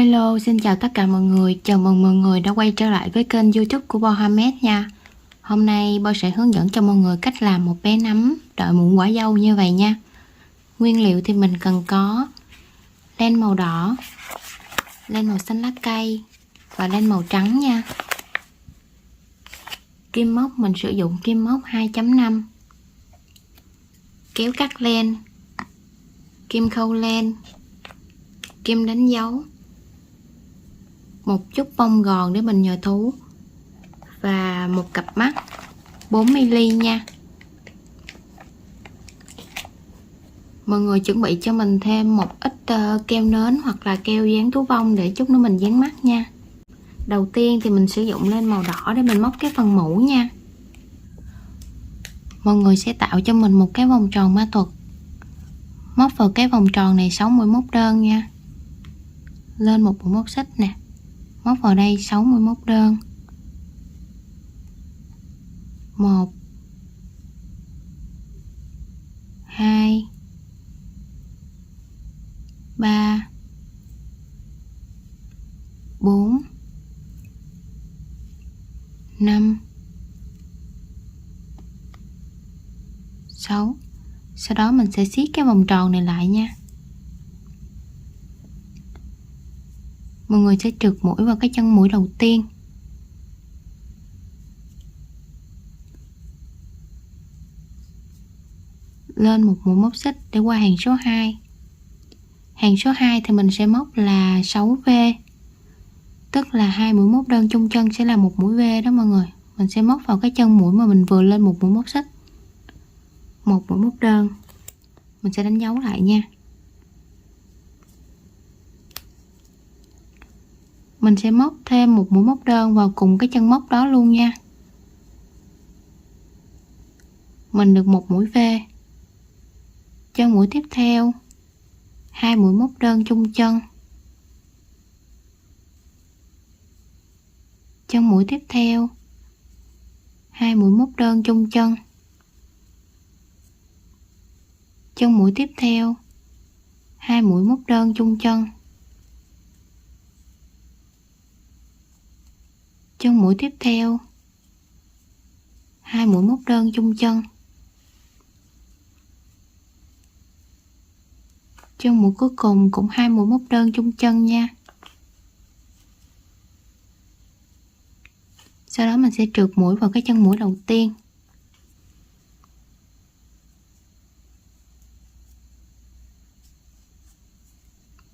Hello, xin chào tất cả mọi người. Chào mừng mọi người đã quay trở lại với kênh YouTube của Bo Handmade nha. Hôm nay Bo sẽ hướng dẫn cho mọi người cách làm một bé nấm đợi muộn quả dâu như vậy nha. Nguyên liệu thì mình cần có len màu đỏ, len màu xanh lá cây và len màu trắng nha. Kim móc mình sử dụng kim móc 2.5, kéo cắt len, kim khâu len, kim đánh dấu, một chút bông gòn để mình nhờ thú và một cặp mắt 4mm nha. Mọi người chuẩn bị cho mình thêm một ít keo nến hoặc là keo dán thú vong để chút nữa mình dán mắt nha. Đầu tiên thì mình sử dụng lên màu đỏ để mình móc cái phần mũ nha. Mọi người sẽ tạo cho mình một cái vòng tròn ma thuật. Móc vào cái vòng tròn này 6 mũi móc đơn nha. Lên một mũi móc xích nè. Móc vào đây 6 mũi móc đơn. 1 2 3 4 5 6. Sau đó mình sẽ siết cái vòng tròn này lại nha. Mọi người sẽ trượt mũi vào cái chân mũi đầu tiên. Lên một mũi móc xích để qua hàng số 2. Hàng số 2 thì mình sẽ móc là 6V. Tức là 2 mũi móc đơn chung chân sẽ là một mũi V đó mọi người. Mình sẽ móc vào cái chân mũi mà mình vừa lên một mũi móc xích. Một mũi móc đơn. Mình sẽ đánh dấu lại nha. Mình sẽ móc thêm một mũi móc đơn vào cùng cái chân móc đó luôn nha. Mình được một mũi V. Chân mũi tiếp theo 2 mũi móc đơn chung chân. Chân mũi tiếp theo 2 mũi móc đơn chung chân. Chân mũi tiếp theo 2 mũi móc đơn chung chân. Chân mũi tiếp theo 2 mũi móc đơn chung chân. Chân mũi cuối cùng cũng 2 mũi móc đơn chung chân nha. Sau đó mình sẽ trượt mũi vào cái chân mũi đầu tiên.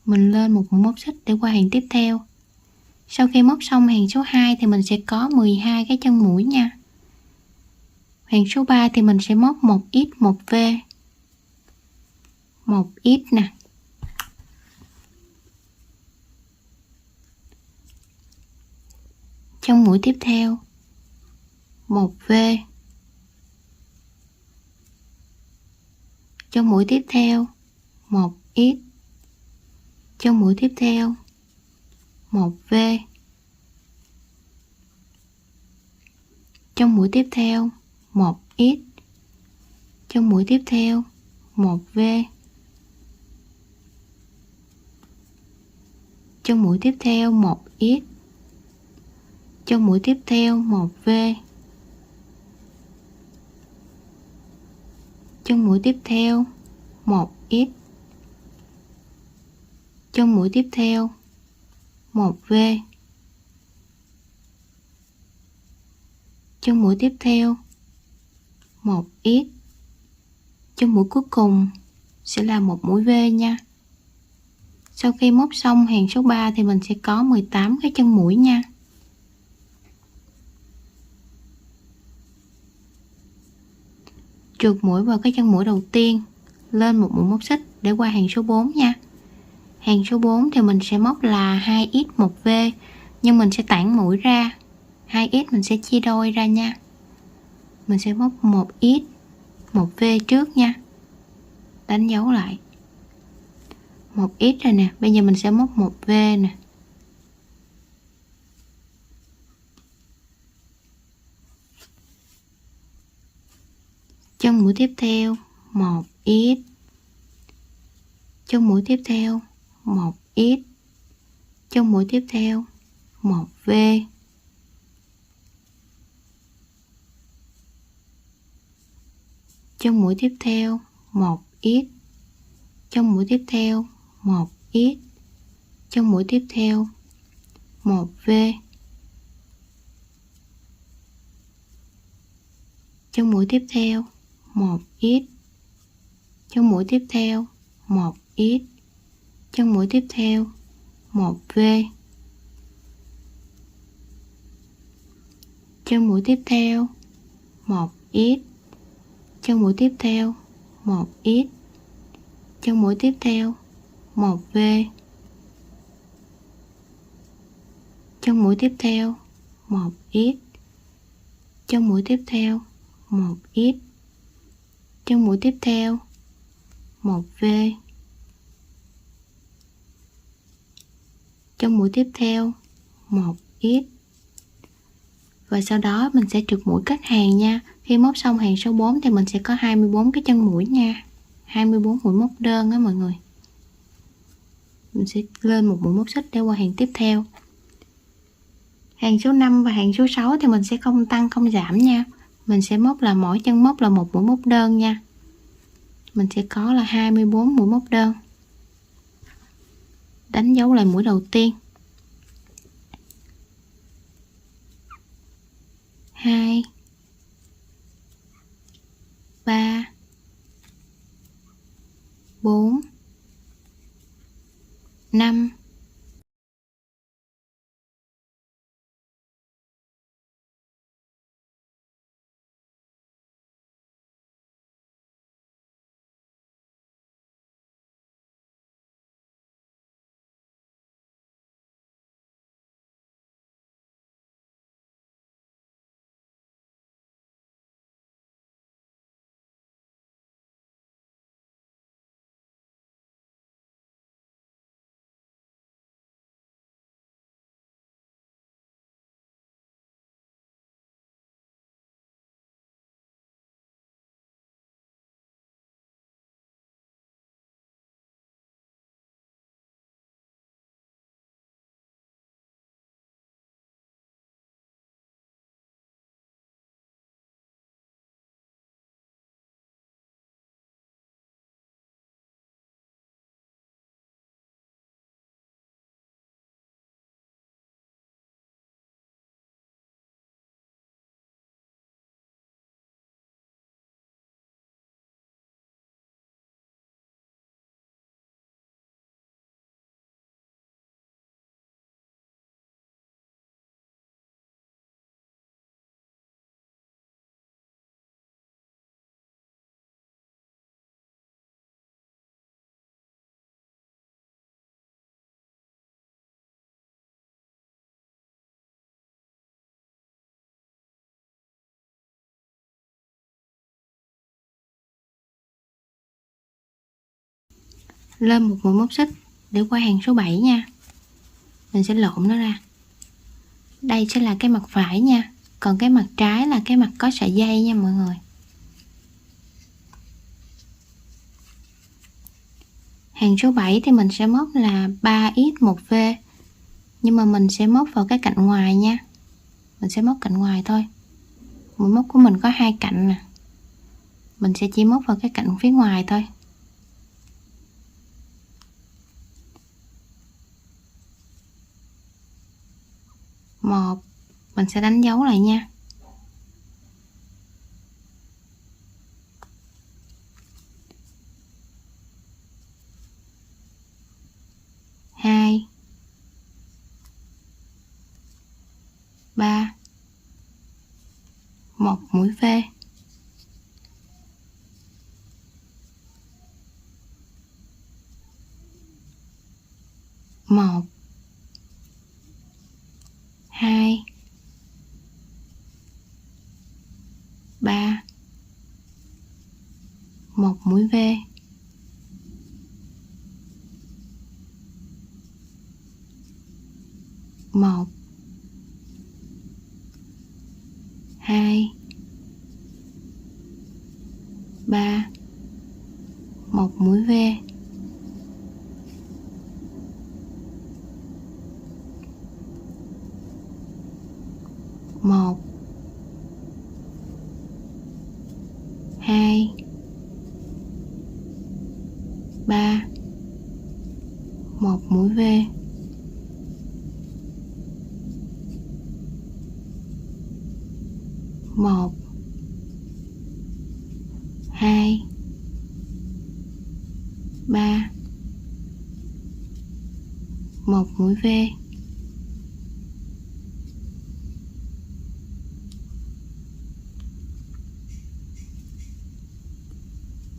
Mình lên một mũi móc xích để qua hàng tiếp theo. Sau khi móc xong hàng số 2 thì mình sẽ có 12 cái chân mũi nha. Hàng số 3 thì mình sẽ móc 1X 1V. 1X nè. Chân mũi tiếp theo 1V. Chân mũi tiếp theo 1X. Chân mũi tiếp theo 1V. Chân mũi tiếp theo 1X. Chân mũi tiếp theo 1V. Chân mũi tiếp theo 1X. Chân mũi tiếp theo 1V. Chân mũi tiếp theo 1X. Chân mũi tiếp theo 1V. Chân mũi tiếp theo 1X. Chân mũi cuối cùng sẽ là một mũi V nha. Sau khi móc xong hàng số 3 thì mình sẽ có 18 cái chân mũi nha. Trượt mũi vào cái chân mũi đầu tiên, lên một mũi móc xích để qua hàng số 4 nha. Hàng số 4 thì mình sẽ móc là 2X 1V, nhưng mình sẽ tản mũi ra. 2X mình sẽ chia đôi ra nha. Mình sẽ móc 1X 1V trước nha. Đánh dấu lại 1X rồi nè. Bây giờ mình sẽ móc 1V nè. Chân mũi tiếp theo 1X. Chân mũi tiếp theo 1X. Trong mũi tiếp theo 1 V, trong mũi tiếp theo 1 X, trong mũi tiếp theo 1 X, trong mũi tiếp theo 1 V, trong mũi tiếp theo 1 X, trong mũi tiếp theo 1 X, trong mũi tiếp theo 1 V, trong mũi tiếp theo 1 X, trong mũi tiếp theo 1 X, trong mũi tiếp theo 1 V, trong mũi tiếp theo 1 X, trong mũi tiếp theo 1 X, trong mũi tiếp theo 1 V, trong mũi tiếp theo 1 X. Và sau đó mình sẽ trượt mũi cắt hàng nha. Khi móc xong hàng số 4 thì mình sẽ có 24 cái chân mũi nha, 24 mũi móc đơn á mọi người. Mình sẽ lên một mũi móc xích để qua hàng tiếp theo. Hàng số 5 và hàng số 6 thì mình sẽ không tăng không giảm nha. Mình sẽ móc là mỗi chân móc là một mũi móc đơn nha. Mình sẽ có là 24 mũi móc đơn. Đánh dấu lại mũi đầu tiên. 2 3 4 5 lên một mũi móc xích để qua hàng số 7 nha. Mình sẽ lộn nó ra. Đây sẽ là cái mặt phải nha, còn cái mặt trái là cái mặt có sợi dây nha mọi người. Hàng số 7 thì mình sẽ móc là 3x 1V, nhưng mà mình sẽ móc vào cái cạnh ngoài nha. Mình sẽ móc cạnh ngoài thôi. Mũi móc của mình có 2 cạnh nè. Mình sẽ chỉ móc vào cái cạnh phía ngoài thôi. Một, mình sẽ đánh dấu lại nha. Hai, 3, 1 mũi V. Một, 2, 3, 1 mũi V. Một, 2, 3, 1 mũi V. 1 2 3 1 mũi V, 1 2 3 1 mũi V,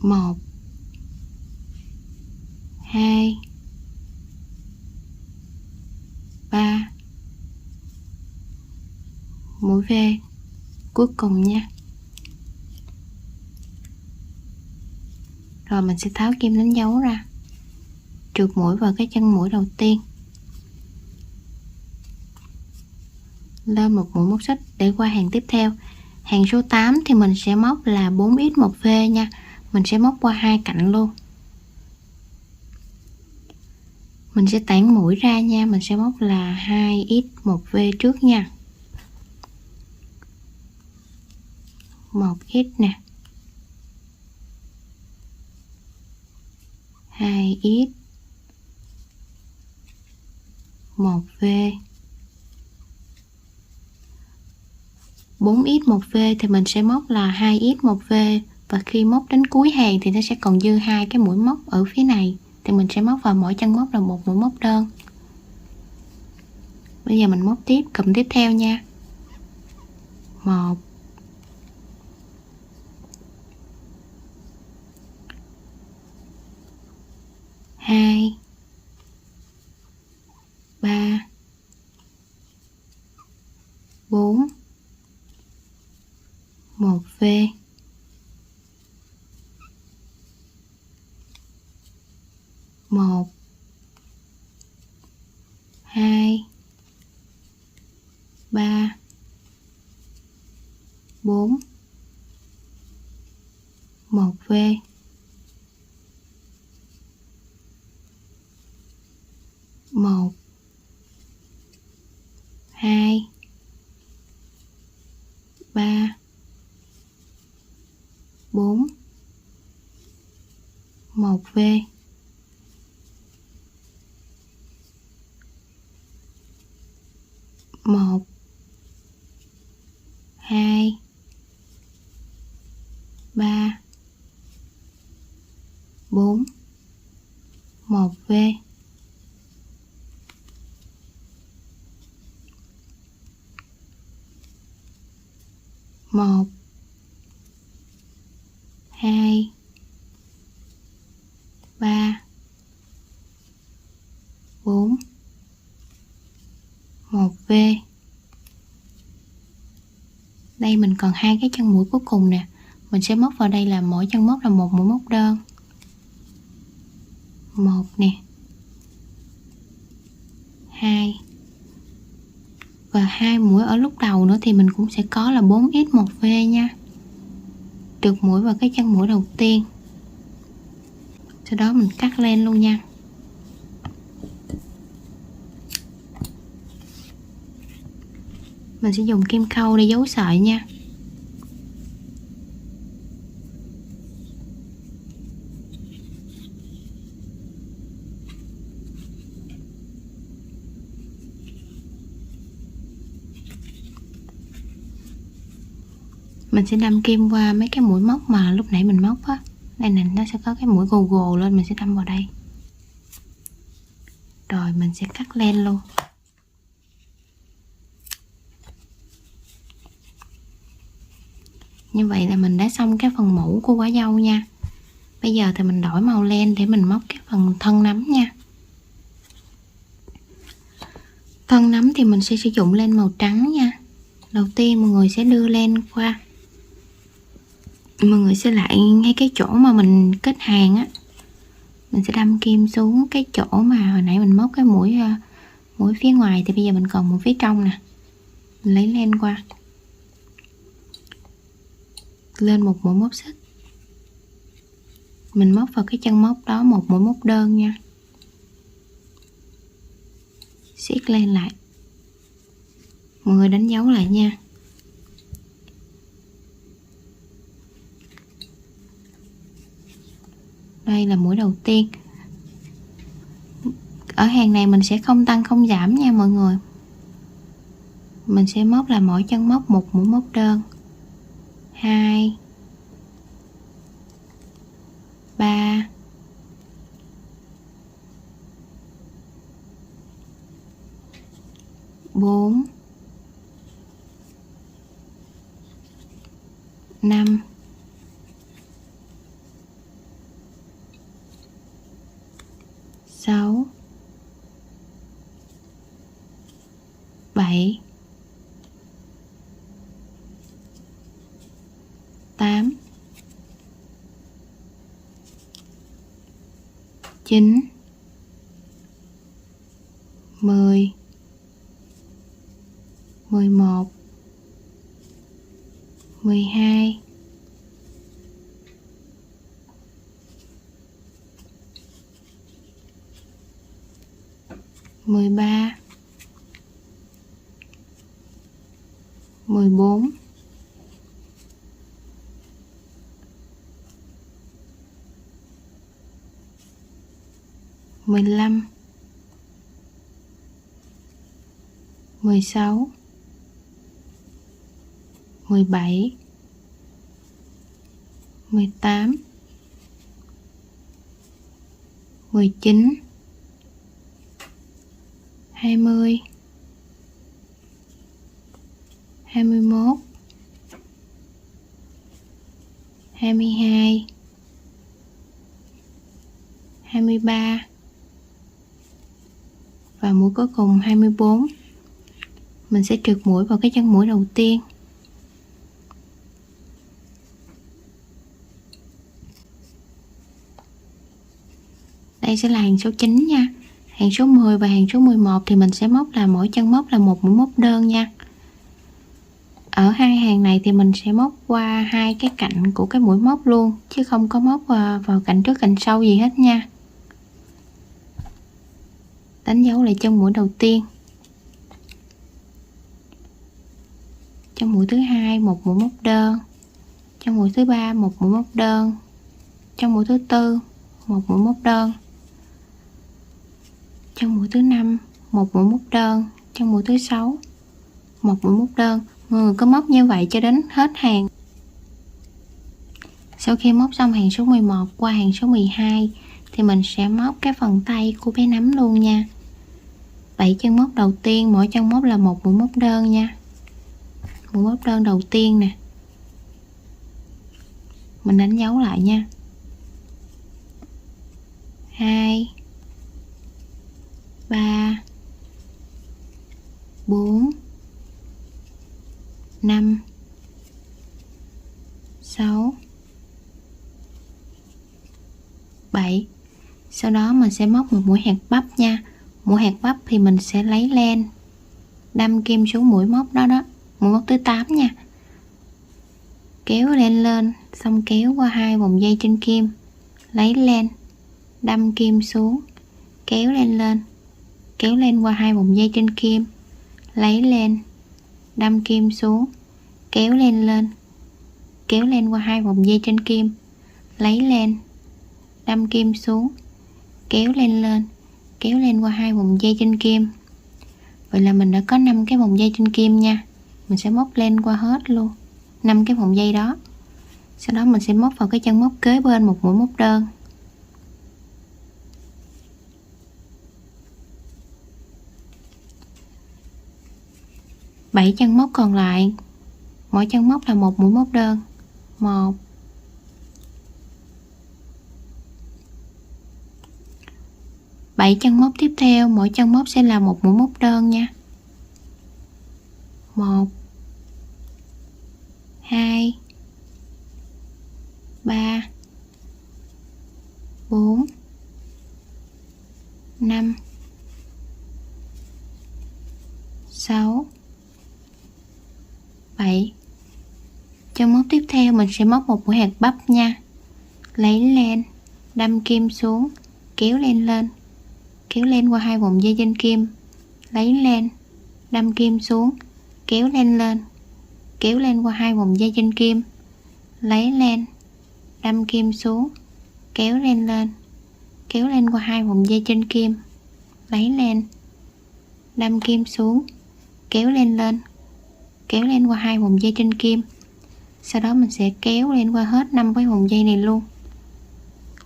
một hai ba mũi V cuối cùng nha. Rồi mình sẽ tháo kim đánh dấu ra, trượt mũi vào cái chân mũi đầu tiên, lên một mũi móc xích để qua hàng tiếp theo. Hàng số 8 thì mình sẽ móc là 4x1V nha, mình sẽ móc qua hai cạnh luôn. Mình sẽ tản mũi ra nha, mình sẽ móc là 2x1V trước nha. 1x nè, 2x, 1V, 4x1V thì mình sẽ móc là 2x1V, và khi móc đến cuối hàng thì nó sẽ còn dư hai cái mũi móc ở phía này, thì mình sẽ móc vào mỗi chân móc là một mũi móc đơn. Bây giờ mình móc tiếp cụm tiếp theo nha. 1 2 3 4 1V, 1 2 3 4 1V, 1 2 3 4 1V, 1 2 3 4 1V, 1 2 3 4 1V. Đây mình còn hai cái chân mũi cuối cùng nè, mình sẽ móc vào đây là mỗi chân móc là một mũi móc đơn. 1 nè, 2, và hai mũi ở lúc đầu nữa thì mình cũng sẽ có là 4x1V nha. Trượt mũi vào cái chân mũi đầu tiên, sau đó mình cắt len luôn nha. Mình sẽ dùng kim khâu để giấu sợi nha. Mình sẽ đâm kim qua mấy cái mũi móc mà lúc nãy mình móc á. Đây nè, nó sẽ có cái mũi gồ gồ lên, mình sẽ đâm vào đây. Rồi mình sẽ cắt len luôn. Như vậy là mình đã xong cái phần mũ của quả dâu nha. Bây giờ thì mình đổi màu len để mình móc cái phần thân nắm nha. Thân nắm thì mình sẽ sử dụng len màu trắng nha. Đầu tiên mọi người sẽ đưa len qua, mọi người sẽ lại ngay cái chỗ mà mình kết hàng á, mình sẽ đâm kim xuống cái chỗ mà hồi nãy mình móc cái mũi phía ngoài, thì bây giờ mình còn một phía trong nè, mình lấy len qua, lên một mũi móc xích, mình móc vào cái chân móc đó một mũi móc đơn nha, siết len lại, mọi người đánh dấu lại nha. Đây là mũi đầu tiên. Ở hàng này mình sẽ không tăng không giảm nha mọi người. Mình sẽ móc là mỗi chân móc một mũi móc đơn, 2 3 4 5 6 7 8 9 10 11 12 13 14 15 16 17 18 19 20 21 22 23 và mũi cuối cùng 24. Mình sẽ trượt mũi vào cái chân mũi đầu tiên. Đây sẽ là hàng số 9 nha. Hàng số 10 và hàng số 11 thì mình sẽ móc là mỗi chân móc là một mũi móc đơn nha. Ở hai hàng này thì mình sẽ móc qua hai cái cạnh của cái mũi móc luôn, chứ không có móc vào cạnh trước cạnh sau gì hết nha. Đánh dấu lại chân mũi đầu tiên. Chân mũi thứ hai một mũi móc đơn, chân mũi thứ ba một mũi móc đơn, chân mũi thứ tư một mũi móc đơn, chân mũi thứ năm một mũi móc đơn, chân mũi thứ sáu một mũi móc đơn. Mọi người cứ móc như vậy cho đến hết hàng. Sau khi móc xong hàng số 11 qua hàng số 12 thì mình sẽ móc cái phần tay của bé nắm luôn nha. 7 chân móc đầu tiên, mỗi chân móc là một mũi móc đơn nha. Mũi móc đơn đầu tiên nè, mình đánh dấu lại nha. 2 3 4 5 6 7. Sau đó mình sẽ móc một mũi hạt bắp nha. Mũi hạt bắp thì mình sẽ lấy len đâm kim xuống mũi móc đó mũi móc thứ 8 nha. Kéo len lên, xong kéo qua hai vòng dây trên kim, lấy len đâm kim xuống, kéo len lên, kéo len qua hai vòng dây trên kim, lấy len đâm kim xuống, kéo len lên, kéo len qua hai vòng dây trên kim, lấy len đâm kim xuống, kéo len lên, kéo len qua hai vòng dây trên kim. Vậy là mình đã có 5 cái vòng dây trên kim nha. Mình sẽ móc len qua hết luôn 5 cái vòng dây đó. Sau đó mình sẽ móc vào cái chân móc kế bên một mũi móc đơn. Bảy chân móc còn lại, mỗi chân móc là một mũi móc đơn. 1 7 chân móc tiếp theo, mỗi chân móc sẽ là một mũi móc đơn nha. 1 2 3 4 5 6 7. Chân móc tiếp theo mình sẽ móc một mũi hạt bắp nha. Lấy len đâm kim xuống, kéo len lên, kéo len qua hai vòng dây trên kim, lấy len đâm kim xuống, kéo len lên, kéo len qua hai vòng dây trên kim, lấy len đâm kim xuống, kéo len lên, kéo len qua 2 vòng dây trên kim, lấy len, đâm kim xuống, kéo len lên, kéo len qua 2 vòng dây trên kim. Sau đó mình sẽ kéo len qua hết 5 cái vòng dây này luôn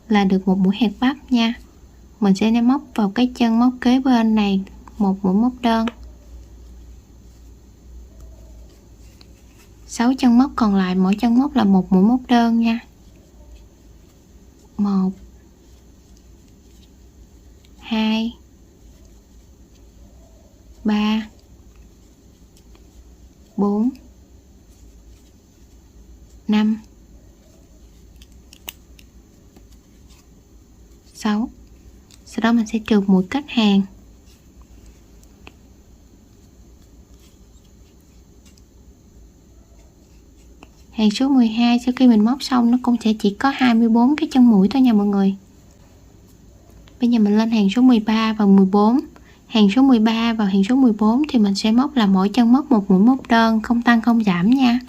là được một mũi hạt bắp nha. Mình sẽ móc vào cái chân móc kế bên này một mũi móc đơn. 6 chân móc còn lại mỗi chân móc là một mũi móc đơn nha. 1 2 3 4 5 6. Sau đó mình sẽ trừ mũi kết hàng. Hàng số 12 sau khi mình móc xong nó cũng sẽ chỉ có 24 cái chân mũi thôi nha mọi người. Bây giờ mình lên hàng số 13 và 14. Hàng số 13 và hàng số 14 thì mình sẽ móc là mỗi chân móc một mũi móc đơn, không tăng không giảm nha.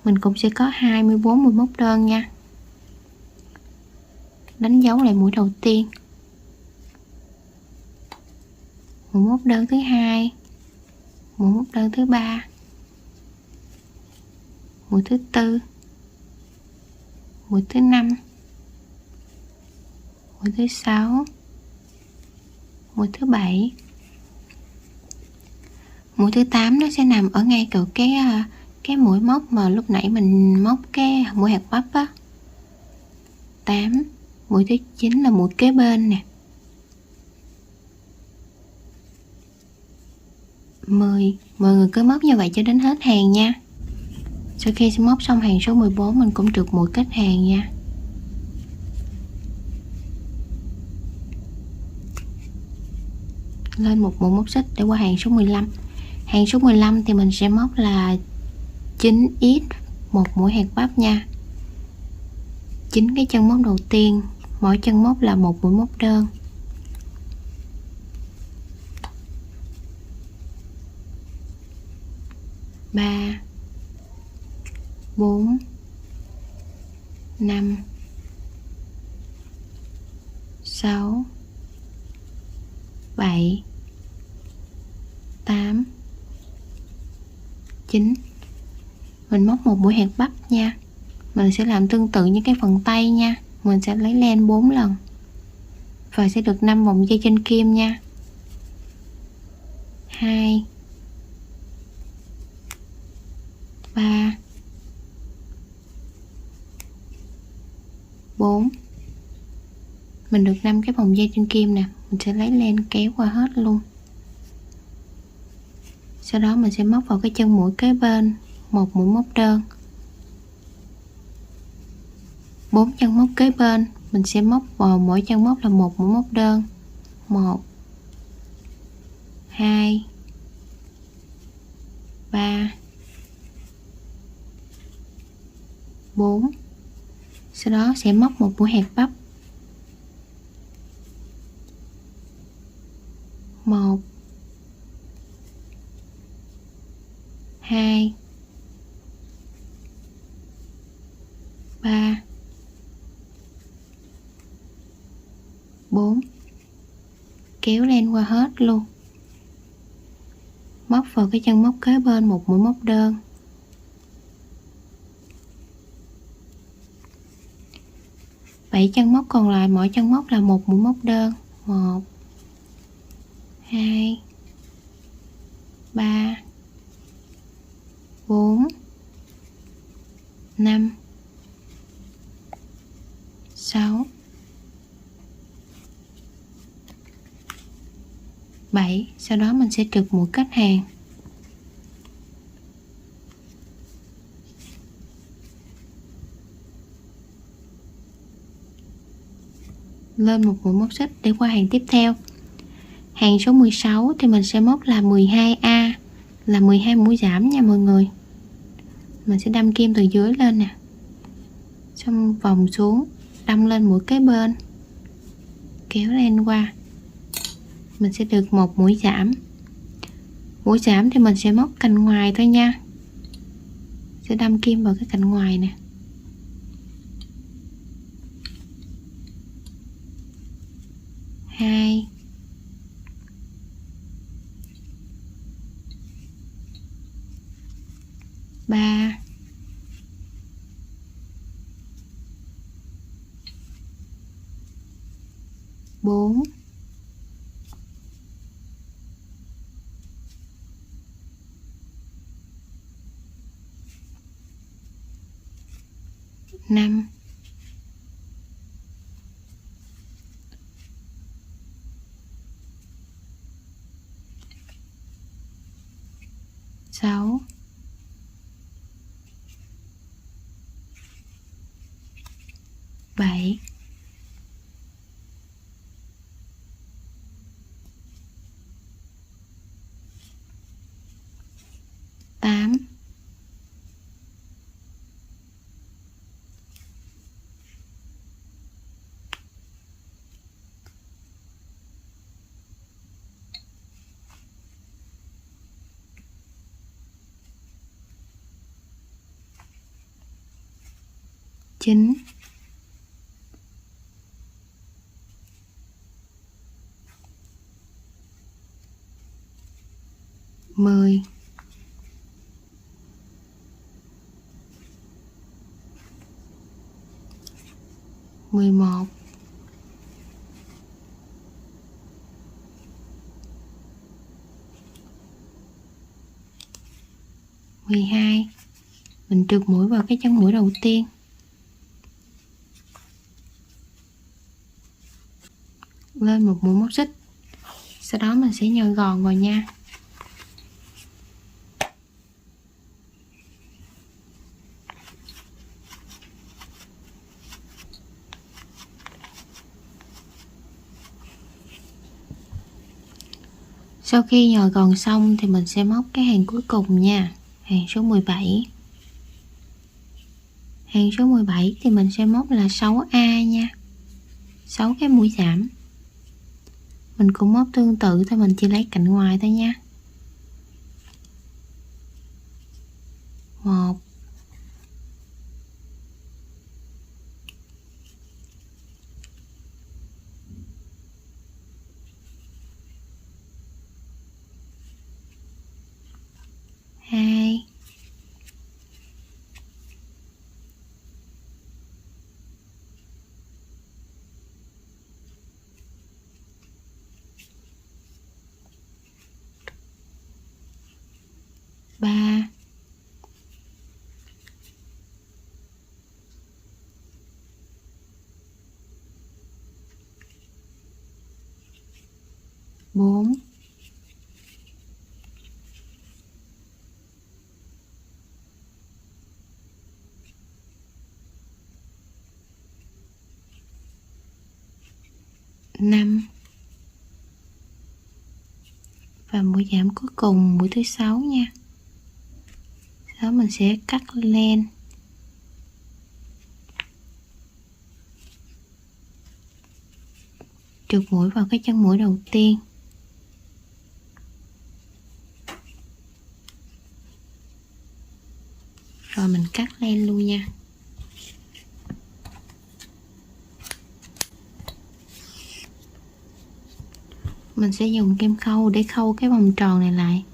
Mình cũng sẽ có 24 mũi móc đơn nha. Đánh dấu lại mũi đầu tiên, mũi móc đơn thứ hai, mũi móc đơn thứ ba, mũi thứ tư, mũi thứ năm, mũi thứ sáu, mũi thứ bảy, mũi thứ 8 nó sẽ nằm ở ngay cạnh cái mũi móc mà lúc nãy mình móc cái mũi hạt bắp á. 8. Mũi thứ 9 là mũi kế bên nè. 10. Mọi người cứ móc như vậy cho đến hết hàng nha. Sau khi móc xong hàng số 14 mình cũng trượt mũi kết hàng nha. Lên một mũi móc xích để qua hàng số 15. Hàng số 15 thì mình sẽ móc là 9x một mũi hạt bắp nha. 9 cái chân móc đầu tiên, mỗi chân móc là một mũi móc đơn. Ba, 4, 5, 6, 7, 8, 9. Mình móc một mũi hạt bắp nha. Mình sẽ làm tương tự như cái phần tay nha. Mình sẽ lấy len 4 lần và sẽ được 5 vòng dây trên kim nha. 2 3 4. Mình được 5 cái vòng dây trên kim nè. Mình sẽ lấy len kéo qua hết luôn. Sau đó mình sẽ móc vào cái chân mũi kế bên một mũi móc đơn. 4 chân móc kế bên mình sẽ móc vào mỗi chân móc là một mũi móc đơn. 1 2 3 4. Sau đó sẽ móc một mũi hạt bắp. 1 2 3 4. Kéo len qua hết luôn. Móc vào cái chân móc kế bên một mũi móc đơn. 7 chân móc còn lại mỗi chân móc là một mũi móc đơn. 1 2 3 4 5 6 7. Sau đó mình sẽ trượt mũi kết hàng. Lên một mũi móc xích để qua hàng tiếp theo. Hàng số 16 thì mình sẽ móc là 12A, là 12 mũi giảm nha mọi người. Mình sẽ đâm kim từ dưới lên nè, xong vòng xuống, đâm lên mũi kế bên, kéo len qua. Mình sẽ được một mũi giảm. Mũi giảm thì mình sẽ móc cạnh ngoài thôi nha. Sẽ đâm kim vào cái cạnh ngoài nè. 2, 3, 4, 5, 6, 7, 8, 9, 10, 11, 12. Mình trượt mũi vào cái chân mũi đầu tiên. Lên một mũi móc xích. Sau đó mình sẽ nhồi gòn vào nha. Sau khi nhồi gòn xong thì mình sẽ móc cái hàng cuối cùng nha, hàng số 17. Hàng số 17 thì mình sẽ móc là 6A nha, 6 cái mũi giảm. Mình cũng móc tương tự thôi, mình chỉ lấy cạnh ngoài thôi nha. 1, 2, 3, 4, 5 và mũi giảm cuối cùng, mũi thứ 6 nha. Sau đó mình sẽ cắt len, trượt mũi vào cái chân mũi đầu tiên. Rồi mình cắt len luôn nha. Mình sẽ dùng kem khâu để khâu cái vòng tròn này lại.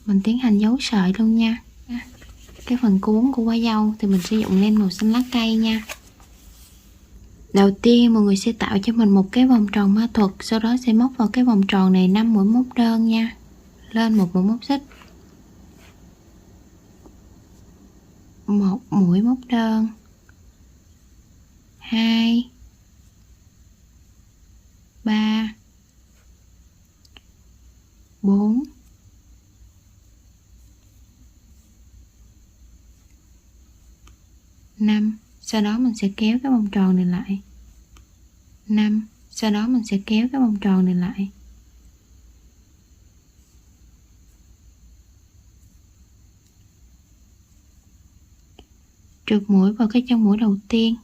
Mình tiến hành giấu sợi luôn nha. Cái phần cuốn của quả dâu thì mình sử dụng len màu xanh lá cây nha. Đầu tiên mọi người sẽ tạo cho mình một cái vòng tròn ma thuật, sau đó sẽ móc vào cái vòng tròn này 5 mũi móc đơn nha. Lên một mũi móc xích. một mũi móc đơn, 2, 3, 4, 5. Sau đó mình sẽ kéo cái vòng tròn này lại. 5. Sau đó mình sẽ kéo cái vòng tròn này lại. Trượt mũi vào cái chân mũi đầu tiên.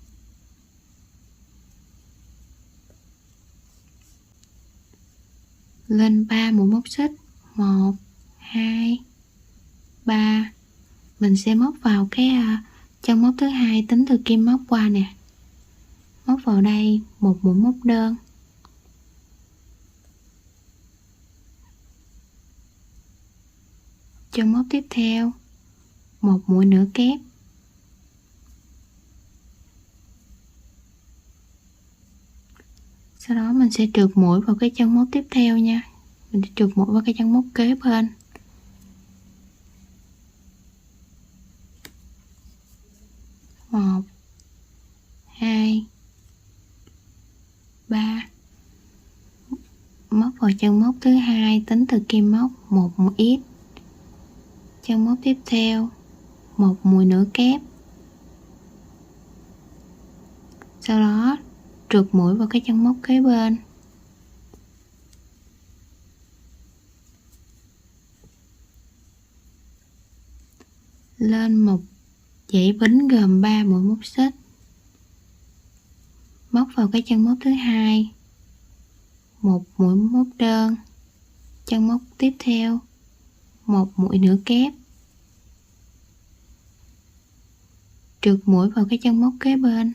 Lên 3 mũi móc xích, 1, 2, 3. Mình sẽ móc vào cái chân móc thứ hai tính từ kim móc qua nè. Móc vào đây một mũi móc đơn. Chân móc tiếp theo một mũi nửa kép. Sau đó mình sẽ trượt mũi vào cái chân móc tiếp theo nha. Mình sẽ trượt mũi vào cái chân móc kế bên. Một, 2, 3. Móc vào chân móc thứ hai tính từ kim móc một mũi ít. Chân móc tiếp theo một mũi nửa kép. Sau đó trượt mũi vào cái chân móc kế bên. Lên một dãy bính gồm 3 mũi móc xích. Móc vào cái chân móc thứ hai một mũi móc đơn. Chân móc tiếp theo một mũi nửa kép. Trượt mũi vào cái chân móc kế bên.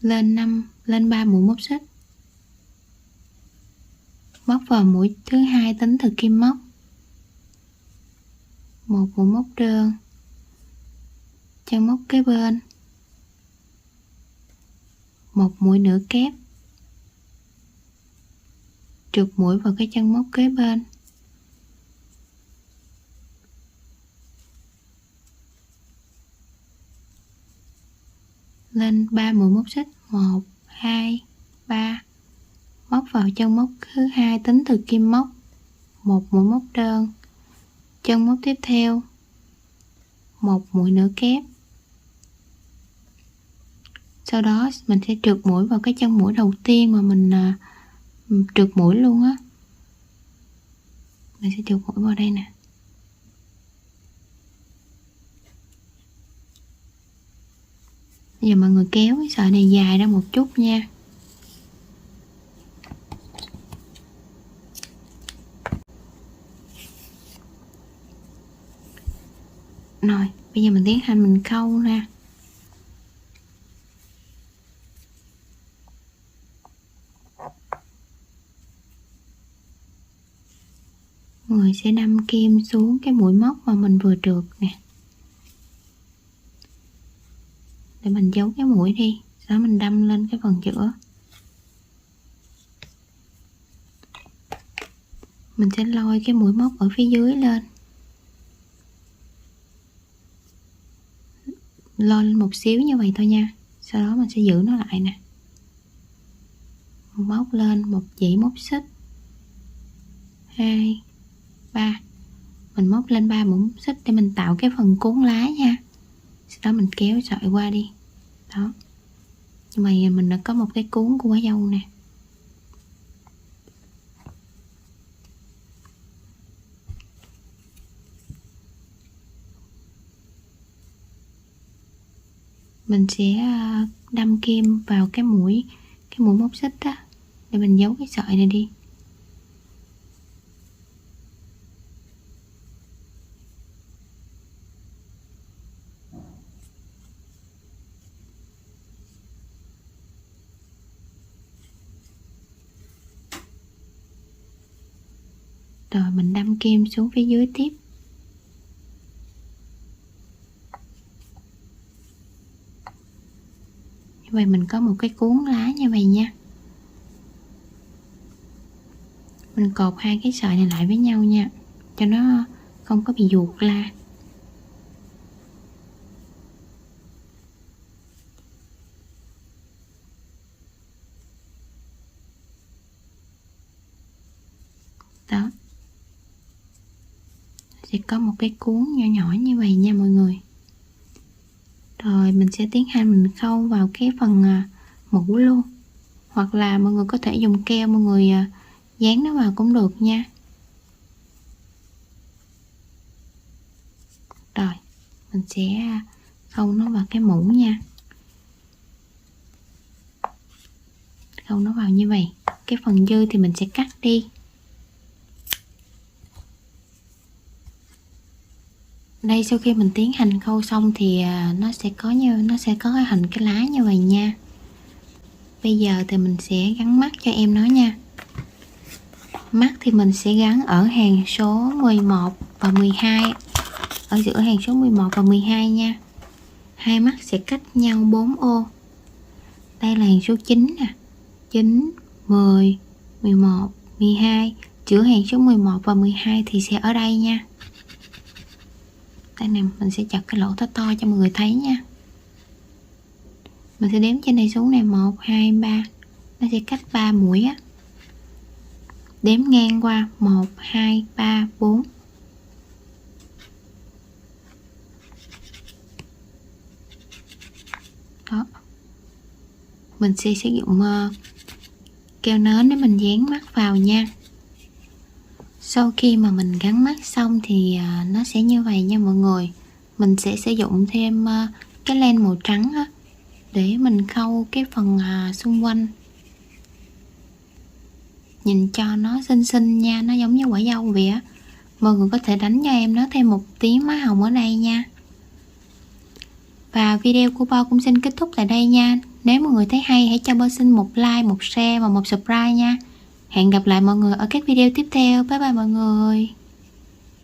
Lên 3 mũi móc xích. Móc vào mũi thứ hai tính từ kim móc một mũi móc đơn. Chân móc kế bên một mũi nửa kép. Trượt mũi vào cái chân móc kế bên. Lên 3 mũi móc xích, 1, 2, 3. Móc vào chân móc thứ hai tính từ kim móc một mũi móc đơn. Chân móc tiếp theo một mũi nửa kép. Sau đó mình sẽ trượt mũi vào cái chân mũi đầu tiên mà mình trượt mũi luôn á. Mình sẽ trượt mũi vào đây nè. Bây giờ mọi người kéo cái sợi này dài ra một chút nha. Rồi, bây giờ mình tiến hành mình khâu ra. Người sẽ đâm kim xuống cái mũi móc mà mình vừa trượt nè. Để mình giấu cái mũi đi, sau đó mình đâm lên cái phần giữa. Mình sẽ lôi cái mũi móc ở phía dưới lên. Lôi lên một xíu như vậy thôi nha. Sau đó mình sẽ giữ nó lại nè. Móc lên một dãy móc xích, 2, 3. Mình móc lên 3 mũi móc xích để mình tạo cái phần cuốn lá nha. Sau đó mình kéo sợi qua đi. Đó. Nhưng mà mình đã có một cái cuốn của quả dâu nè. Mình sẽ đâm kim vào cái mũi móc xích đó để mình giấu cái sợi này đi. Rồi mình đâm kim xuống phía dưới tiếp. Như vậy mình có một cái cuốn lá như vậy nha. Mình cột hai cái sợi này lại với nhau nha. cho nó không có bị ruột la. Đó, sẽ có một cái cuốn nhỏ nhỏ như vậy nha mọi người. Rồi mình sẽ tiến hành mình khâu vào cái phần mũ luôn, hoặc là mọi người có thể dùng keo mọi người dán nó vào cũng được nha. Rồi mình sẽ khâu nó vào cái mũ nha, khâu nó vào như vậy. Cái phần dư thì mình sẽ cắt đi. Đây, sau khi mình tiến hành khâu xong thì nó sẽ có cái hình cái lá như vậy nha. Bây giờ thì mình sẽ gắn mắt cho em nó nha. Mắt thì mình sẽ gắn ở hàng số 11 và 12, ở giữa hàng số 11 và 12 nha. Hai mắt sẽ cách nhau 4 ô. Đây là hàng số 9 nè, 9, 10, 11, 12. Giữa hàng số 11 và 12 thì sẽ ở đây nha. Đây nè, mình sẽ chặt cái lỗ to to cho mọi người thấy nha. Mình sẽ đếm trên đây xuống này, 1, 2, 3. Nó sẽ cách 3 mũi á. Đếm ngang qua 1, 2, 3, 4. Đó. Mình sẽ sử dụng keo nến để mình dán mắt vào nha. Sau khi mà mình gắn mắt xong thì nó sẽ như vậy nha mọi người. Mình sẽ sử dụng thêm cái len màu trắng á, để mình khâu cái phần xung quanh, nhìn cho nó xinh xinh nha, nó giống như quả dâu vậy á. Mọi người có thể đánh cho em nó thêm một tí má hồng ở đây nha. Và video của Bo cũng xin kết thúc tại đây nha. Nếu mọi người thấy hay hãy cho Bo xin một like, một share và một subscribe nha. Hẹn gặp lại mọi người ở các video tiếp theo. Bye bye mọi người.